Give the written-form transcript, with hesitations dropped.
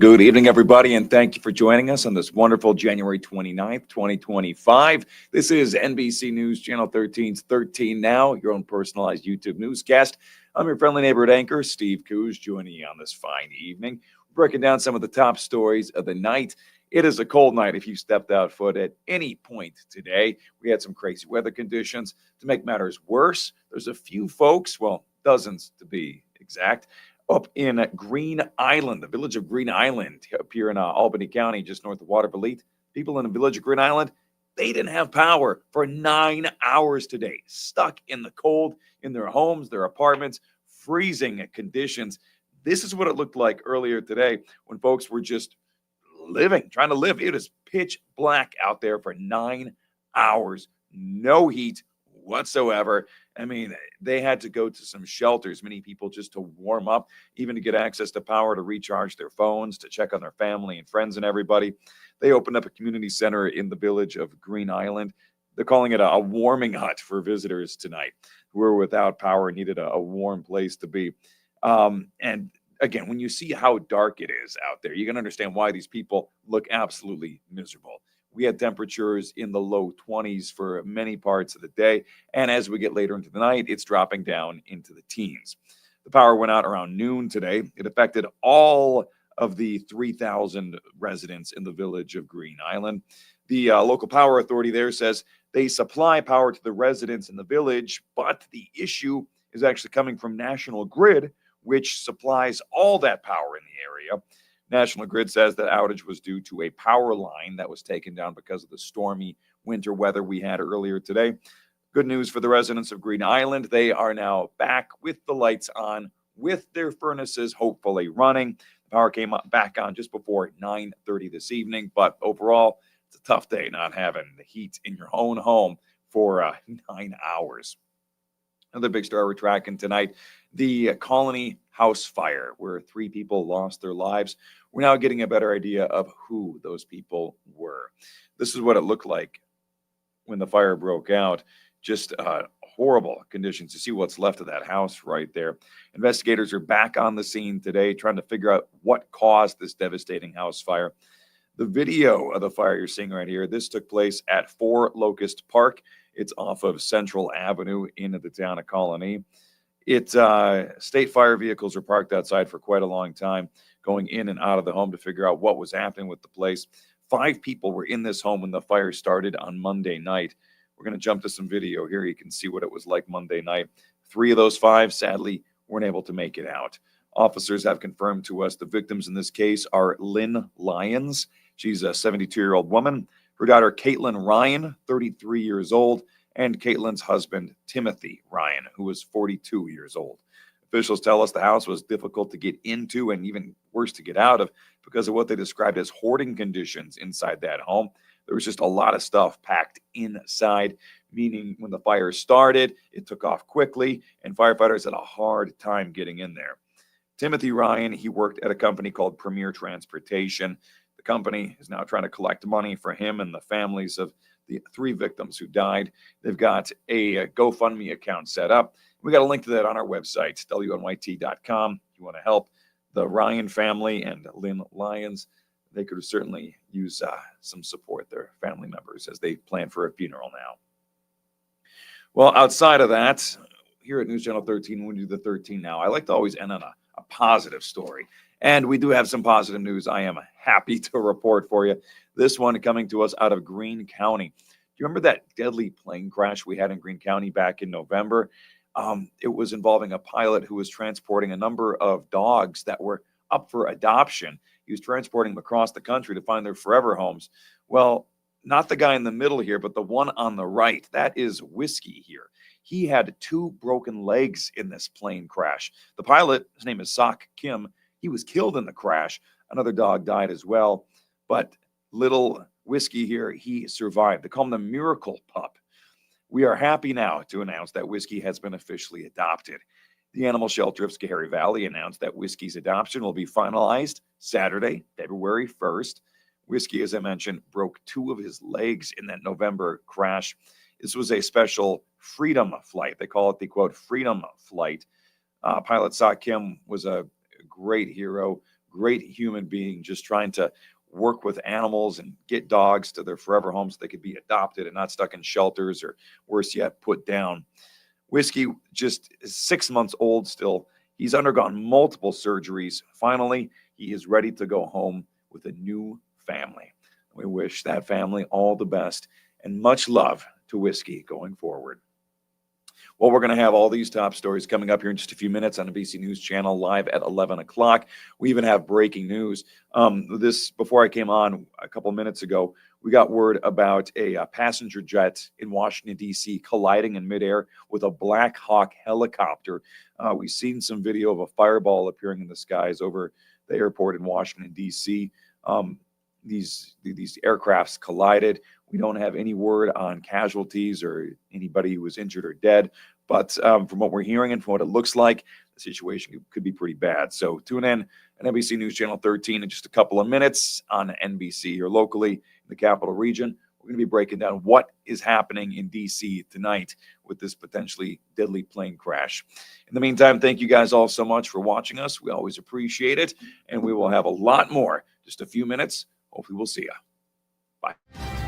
Good evening, everybody, and thank you for joining us on this wonderful January 29th, 2025. This is NBC News Channel 13's 13 Now, your own personalized YouTube newscast. I'm your friendly neighborhood anchor, Steve Coos, joining you on this fine evening. We're breaking down some of the top stories of the night. It is a cold night if you stepped out foot at any point today. We had some crazy weather conditions. To make matters worse, there's a few folks, well, dozens to be exact, up in Greene Island, the village of Greene Island, up here in Albany County, just north of Waterville. People in the village of Greene Island, they didn't have power for 9 hours today, stuck in the cold in their homes, their apartments, freezing conditions. This is what it looked like earlier today when folks were just trying to live. It is pitch black out there for 9 hours, no heat whatsoever. I mean, they had to go to some shelters, many people just to warm up, even to get access to power to recharge their phones, to check on their family and friends and everybody. They opened up a community center in the village of Greene Island. They're calling it a warming hut for visitors tonight who are without power and needed a warm place to be. And again, when you see how dark it is out there, you can understand why these people look absolutely miserable. We had temperatures in the low 20s for many parts of the day. And as we get later into the night, it's dropping down into the teens. The power went out around noon today. It affected all of the 3,000 residents in the village of Greene Island. The local power authority there says they supply power to the residents in the village, but the issue is actually coming from National Grid, which supplies all that power in the area. National Grid says that outage was due to a power line that was taken down because of the stormy winter weather we had earlier today. Good news for the residents of Greene Island. They are now back with the lights on, with their furnaces hopefully running. The power came back on just before 9:30 this evening, but overall, it's a tough day not having the heat in your own home for 9 hours. Another big story we're tracking tonight, the Colonie house fire, where 3 people lost their lives. We're now getting a better idea of who those people were. This is what it looked like when the fire broke out. Just horrible conditions. You see what's left of that house right there. Investigators are back on the scene today trying to figure out what caused this devastating house fire. The video of the fire you're seeing right here, this took place at 4 Locust Park. It's off of Central Avenue into the town of Colonie. State fire vehicles were parked outside for quite a long time, going in and out of the home to figure out what was happening with the place. 5 people were in this home when the fire started on Monday night. We're going to jump to some video here. You can see what it was like Monday night. 3 of those 5, sadly, weren't able to make it out. Officers have confirmed to us the victims in this case are Lynn Lyons. She's a 72-year-old woman. Her daughter, Caitlin Ryan, 33 years old, and Caitlin's husband, Timothy Ryan, who was 42 years old. Officials tell us the house was difficult to get into and even worse to get out of because of what they described as hoarding conditions inside that home. There was just a lot of stuff packed inside, meaning when the fire started, it took off quickly, and firefighters had a hard time getting in there. Timothy Ryan, he worked at a company called Premier Transportation. The company is now trying to collect money for him and the families of the 3 victims who died. They've got a GoFundMe account set up. We got a link to that on our website, wnyt.com. If you want to help the Ryan family and Lynn Lyons, they could certainly use some support, their family members, as they plan for a funeral now. Well, outside of that, here at News Channel 13, we do the 13 Now. I like to always end on a positive story. And we do have some positive news I am happy to report for you. This one coming to us out of Greene County. Do you remember that deadly plane crash we had in Greene County back in November? It was involving a pilot who was transporting a number of dogs that were up for adoption. He was transporting them across the country to find their forever homes. Well, not the guy in the middle here, but the one on the right. That is Whiskey here. He had 2 broken legs in this plane crash. The pilot, his name is Sok Kim, he was killed in the crash. Another dog died as well. But little Whiskey here, he survived. They call him the miracle pup. We are happy now to announce that Whiskey has been officially adopted. The animal shelter of Schoharie Valley announced that Whiskey's adoption will be finalized Saturday, February 1st. Whiskey, as I mentioned, broke 2 of his legs in that November crash. This was a special freedom flight. They call it the, quote, freedom flight. Pilot Sok Kim was a great hero, great human being, just trying to work with animals and get dogs to their forever homes so they could be adopted and not stuck in shelters or, worse yet, put down. Whiskey just is 6 months old still. He's undergone multiple surgeries. Finally, he is ready to go home with a new family. We wish that family all the best and much love to Whiskey going forward. Well, we're going to have all these top stories coming up here in just a few minutes on the BC News Channel live at 11 o'clock. We even have breaking news. Before I came on a couple minutes ago, we got word about a passenger jet in Washington, D.C. colliding in midair with a Black Hawk helicopter. We've seen some video of a fireball appearing in the skies over the airport in Washington, D.C. These aircrafts collided. We don't have any word on casualties or anybody who was injured or dead. But from what we're hearing and from what it looks like, the situation could be pretty bad. So tune in on NBC News Channel 13 in just a couple of minutes on NBC here locally in the capital region. We're going to be breaking down what is happening in D.C. tonight with this potentially deadly plane crash. In the meantime, thank you guys all so much for watching us. We always appreciate it. And we will have a lot more, just a few minutes. Hopefully we'll see you. Bye.